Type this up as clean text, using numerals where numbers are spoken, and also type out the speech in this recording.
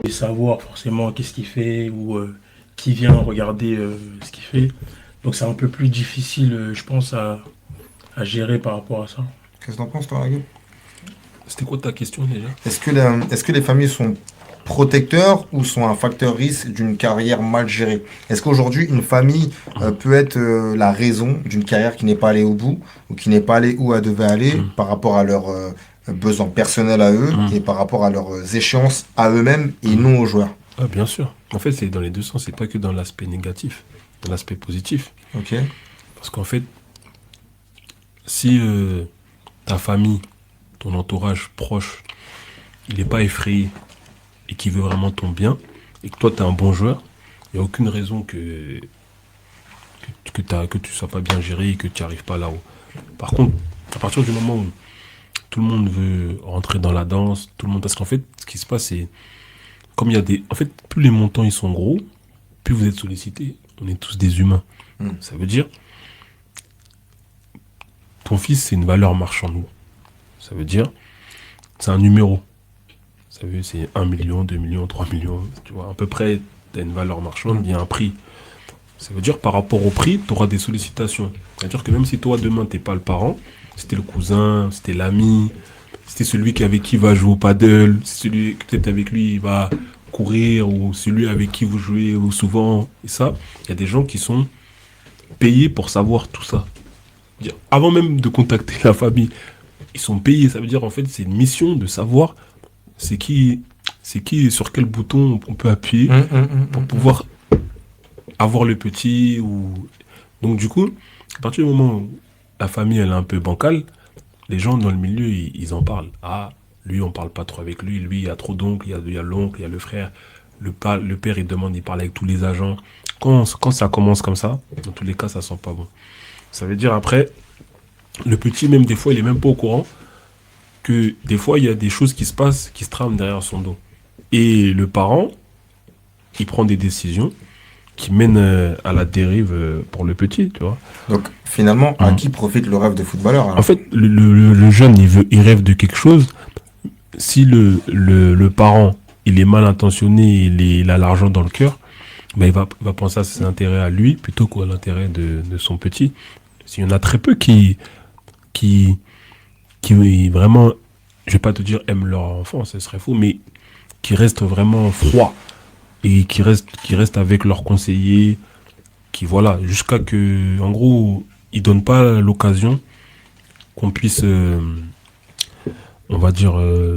savoir forcément qu'est-ce qu'il fait ou qui vient regarder ce qu'il fait. Donc c'est un peu plus difficile, je pense, à gérer par rapport à ça. Qu'est-ce que t'en penses, toi, Ragib? C'était quoi ta question déjà? Est-ce que les familles sont protecteurs ou sont un facteur risque d'une carrière mal gérée? Est-ce qu'aujourd'hui, une famille peut être la raison d'une carrière qui n'est pas allée au bout ou qui n'est pas allée où elle devait aller Hum, par rapport à leurs besoins personnels à eux hum, et par rapport à leurs échéances à eux-mêmes et hum. non aux joueurs? Ah, bien sûr. En fait, c'est dans les deux sens, c'est pas que dans l'aspect négatif, dans l'aspect positif. Ok. Parce qu'en fait, si ta famille, ton entourage proche, il n'est pas effrayé et qu'il veut vraiment ton bien, et que toi, tu es un bon joueur, il n'y a aucune raison que tu ne sois pas bien géré et que tu n'y arrives pas là-haut. Par contre, à partir du moment où tout le monde veut rentrer dans la danse, tout le monde. Parce qu'en fait, ce qui se passe, c'est. Comme il y a des. En fait, plus les montants ils sont gros, plus vous êtes sollicités. On est tous des humains. Hmm. Ça veut dire, ton fils, c'est une valeur marchande. Ça veut dire, c'est un numéro. Ça veut dire, c'est 1 million, 2 millions, 3 millions. Tu vois, à peu près, tu as une valeur marchande, il y a un prix. Ça veut dire, par rapport au prix, tu auras des sollicitations. C'est-à-dire que même si toi, demain, t'es pas le parent, c'était le cousin, c'était l'ami, c'était celui avec qui va jouer au paddle, c'est celui que peut-être avec lui il va courir, ou celui avec qui vous jouez souvent. Et ça, il y a des gens qui sont payés pour savoir tout ça. Avant même de contacter la famille, ils sont payés. Ça veut dire, en fait, c'est une mission de savoir c'est qui, c'est qui, sur quel bouton on peut appuyer pour pouvoir avoir le petit. Donc, du coup, à partir du moment où la famille elle est un peu bancale, les gens dans le milieu, ils en parlent. Ah, lui, on parle pas trop avec lui. Lui, il y a trop d'oncles, il y a l'oncle, il y a le frère. Le père, il demande, il parle avec tous les agents. Quand ça commence comme ça, dans tous les cas, ça sent pas bon. Ça veut dire après, le petit, même des fois, il est même pas au courant que des fois, il y a des choses qui se passent, qui se trament derrière son dos. Et le parent, il prend des décisions qui mènent à la dérive pour le petit, tu vois. Donc, finalement, à Mhm. qui profite le rêve de footballeur En alors? fait, le jeune, il rêve de quelque chose. Si le parent, il est mal intentionné, il a l'argent dans le cœur, ben il va penser à ses intérêts à lui plutôt qu'à l'intérêt de son petit. Il y en a très peu qui, qui vraiment, je vais pas te dire aiment leur enfant, ce serait faux, mais qui restent vraiment froids et qui restent avec leurs conseillers, qui voilà, jusqu'à que, en gros, ils donnent pas l'occasion qu'on puisse, on va dire,